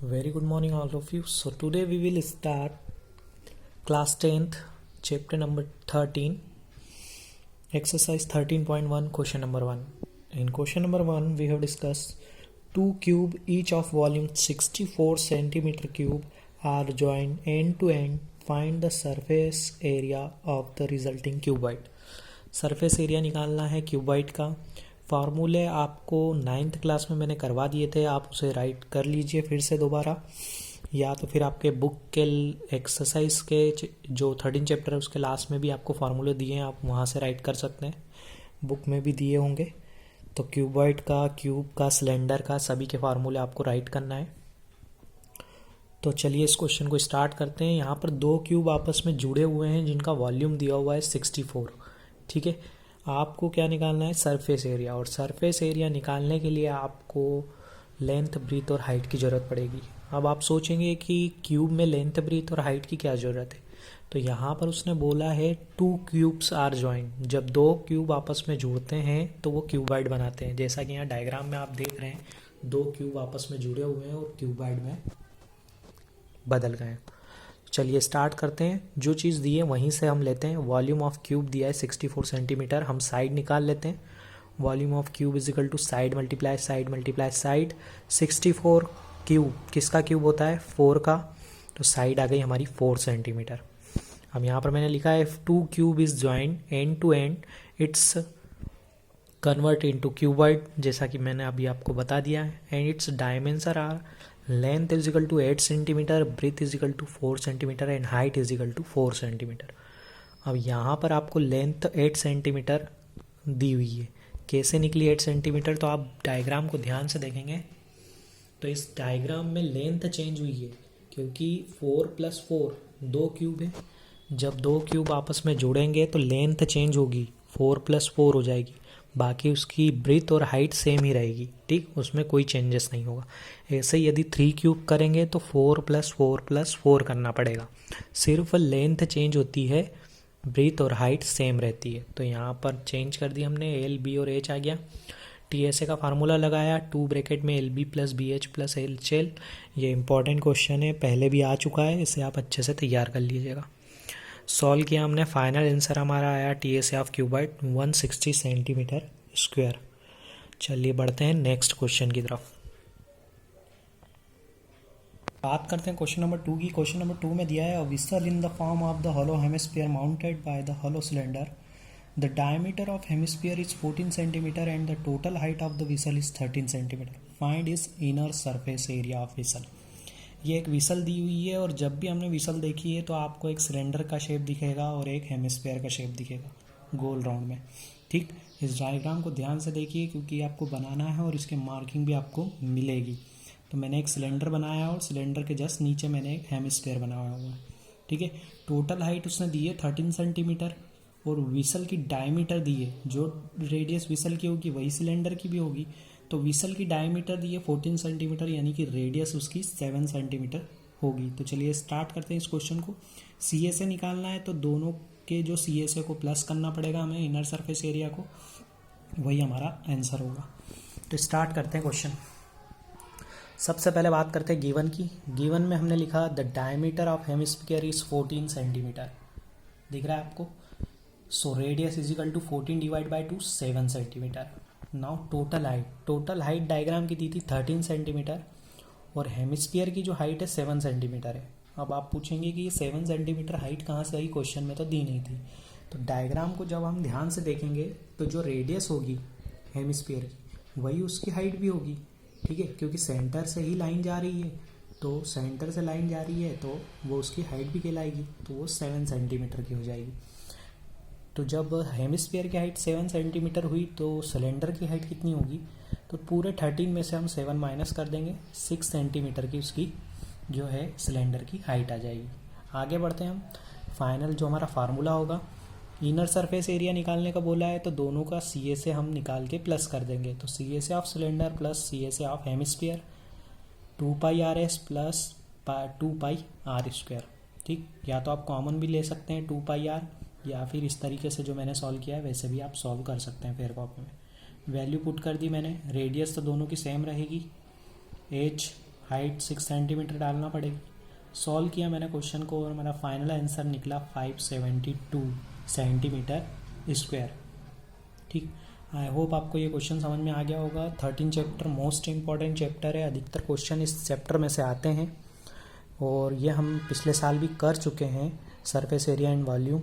Very good morning, all of you. So, today we will start class 10th, chapter number 13, exercise 13.1, question number 1. In question number 1, we have discussed two cube each of volume 64 centimeter cube are joined end to end. Find the surface area of the resulting cuboid. Surface area निकालना है cuboid का. फार्मूले आपको 9th class में मैंने करवा दिए थे, आप उसे राइट कर लीजिए फिर से दोबारा, या तो फिर आपके बुक के एक्सरसाइज के जो 13 चैप्टर है उसके लास्ट में भी आपको फार्मूले दिए हैं, आप वहाँ से राइट कर सकते हैं, बुक में भी दिए होंगे. तो क्यूबॉइड का, क्यूब का, सिलेंडर का, सभी के फार्मूले आपको राइट करना है. तो चलिए इस क्वेश्चन को स्टार्ट करते हैं. यहाँ पर दो क्यूब आपस में जुड़े हुए हैं जिनका वॉल्यूम दिया हुआ है 64. ठीक है, आपको क्या निकालना है? Surface area. और सरफेस एरिया निकालने के लिए आपको लेंथ, ब्रीथ और हाइट की ज़रूरत पड़ेगी. अब आप सोचेंगे कि क्यूब में लेंथ, ब्रीथ और हाइट की क्या ज़रूरत है. तो यहाँ पर उसने बोला है टू क्यूब्स आर जॉइंड. जब दो क्यूब आपस में जुड़ते हैं तो वो क्यूबॉइड बनाते हैं. जैसा कि यहाँ डायग्राम में आप देख रहे हैं, दो क्यूब आपस में जुड़े हुए हैं और क्यूबॉइड में बदल गए हैं. चलिए स्टार्ट करते हैं. जो चीज़ दी है वहीं से हम लेते हैं. वॉल्यूम ऑफ क्यूब दिया है 64 सेंटीमीटर. हम साइड निकाल लेते हैं. Volume of cube is equal to side multiply side. 64 cube किसका क्यूब होता है? 4 का. तो साइड आ गई हमारी 4 सेंटीमीटर. अब यहाँ पर मैंने लिखा है if two cube is joint end to end it's convert into cuboid, जैसा कि मैंने अभी आपको बता दिया है. And its dimension are length is equal to 8 centimetre, breadth is equal to 4 centimetre and height is equal to 4 centimetre. अब यहाँ पर आपको लेंथ 8 सेंटीमीटर दी हुई है. कैसे निकली 8 सेंटीमीटर? तो आप डायग्राम को ध्यान से देखेंगे तो इस डायग्राम में लेंथ चेंज हुई है क्योंकि 4 + 4 दो क्यूब है. जब दो क्यूब आपस में जुड़ेंगे तो लेंथ चेंज होगी, 4 + 4 हो जाएगी. बाकी उसकी ब्रीथ और हाइट सेम ही रहेगी. ठीक, उसमें कोई चेंजेस नहीं होगा. ऐसे ही यदि 3 क्यूब करेंगे तो 4 + 4 + 4 करना पड़ेगा. सिर्फ लेंथ चेंज होती है, ब्रीथ और हाइट सेम रहती है. तो यहाँ पर चेंज कर दिया हमने, एल, बी और एच आ गया. TSA का फार्मूला लगाया, 2 ब्रैकेट में LB + BH + HL. ये इंपॉर्टेंट क्वेश्चन है, पहले भी आ चुका है, इसे आप अच्छे से तैयार कर लीजिएगा. सॉल्व किया हमने, फाइनल आंसर हमारा आया TSA of cuboid 160 centimetre square. चलिए बढ़ते हैं नेक्स्ट क्वेश्चन की तरफ. बात करते हैं क्वेश्चन नंबर 2 की. क्वेश्चन नंबर 2 में दिया है अ whistle in the form of the hollow hemisphere mounted by the hollow cylinder. The diameter of hemisphere is 14 centimetre and the total height of the whistle is 13 centimetre. Find is inner surface area of whistle. ये एक whistle दी हुई है और जब भी हमने whistle देखी है तो आपको एक सिलेंडर का शेप दिखेगा और एक हेमिस्फीयर का शेप दिखेगा गोल राउंड में. ठीक, इस डायग्राम को ध्यान से देखिए क्योंकि आपको बनाना है और इसके मार्किंग भी आपको मिलेगी. तो मैंने एक सिलेंडर बनाया और सिलेंडर के जस्ट नीचे मैंने एक हेमिस्फीयर बनाया हुआ है. ठीक है, टोटल हाइट उसने दी है 13 सेंटीमीटर और विसल की डायमीटर दी है. जो रेडियस विसल की होगी वही सिलेंडर की भी होगी. तो विसल की डायमीटर दी है 14 सेंटीमीटर, यानी कि रेडियस उसकी 7 सेंटीमीटर होगी. तो चलिए स्टार्ट करते हैं इस क्वेश्चन को. CSA निकालना है तो दोनों के जो CSA को प्लस करना पड़ेगा हमें, इनर सरफेस एरिया को, वही हमारा आंसर होगा. तो स्टार्ट करते हैं क्वेश्चन. सबसे पहले बात करते हैं गिवन की. गिवन में हमने लिखा the diameter of hemisphere is 14 centimetre. दिख रहा है आपको? So radius is equal to 14 divide by 2 7 centimetre. Now total height diagram की दी थी 13 सेंटीमीटर और हेमिस्फीयर की जो हाइट है 7 सेंटीमीटर है. अब आप पूछेंगे कि ये 7 सेंटीमीटर हाइट कहाँ से आई, क्वेश्चन में तो दी नहीं थी. तो डायग्राम को जब हम ध्यान से देखेंगे तो जो रेडियस होगी हेमिस्फीयर की वही उसकी हाइट भी होगी. ठीक है, क्योंकि सेंटर से ही लाइन जा रही है, तो सेंटर से लाइन जा रही है तो वो उसकी हाइट भी कहलाएगी, तो वो 7 सेंटीमीटर की हो जाएगी. तो जब हेमिस्फीयर की हाइट 7 सेंटीमीटर हुई तो सिलेंडर की हाइट कितनी होगी? तो पूरे 13 में से हम 7 माइनस कर देंगे, 6 सेंटीमीटर की उसकी जो है सिलेंडर की हाइट आ जाएगी. आगे बढ़ते हैं हम. फाइनल जो हमारा फार्मूला होगा, इनर सरफेस एरिया निकालने का बोला है तो दोनों का CSA हम निकाल के प्लस कर देंगे. तो CSA of cylinder plus CSA of hemisphere 2πRS plus 2πr². ठीक, या तो आप कॉमन भी ले सकते हैं 2πr, या फिर इस तरीके से जो मैंने सॉल्व किया है वैसे भी आप सॉल्व कर सकते हैं फेयर कॉपी में. वैल्यू पुट कर दी मैंने. रेडियस तो दोनों की सेम रहेगी, H हाइट 6 सेंटीमीटर डालना पड़ेगी। सॉल्व किया मैंने क्वेश्चन को और मेरा फाइनल आंसर निकला 572 सेंटीमीटर स्क्वायर। ठीक, आई होप आपको ये क्वेश्चन समझ में आ गया होगा। 13 चैप्टर मोस्ट इंपॉर्टेंट चैप्टर है, अधिकतर क्वेश्चन इस चैप्टर में से आते हैं और ये हम पिछले साल भी कर चुके हैं surface area and volume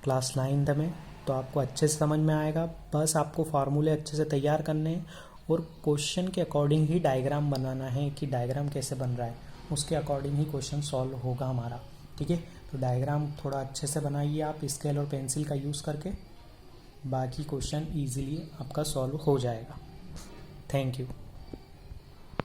class 9th में, तो आपको अच्छे से समझ में आएगा। बस आपको फार्मूले अच्छे से तैयार करने हैं और क्वेश्चन के अकॉर्डिंग ही डायग्राम बनाना है कि डायग्राम कैसे बन रहा है, उसके अकॉर्डिंग ही क्वेश्चन सॉल्व होगा हमारा। ठीक है, तो डायग्राम थोड़ा अच्छे से बनाइए आप स्केल और पेंसिल का यूज़ करके, बाकी क्वेश्चन ईजिली आपका सॉल्व हो जाएगा। Thank you.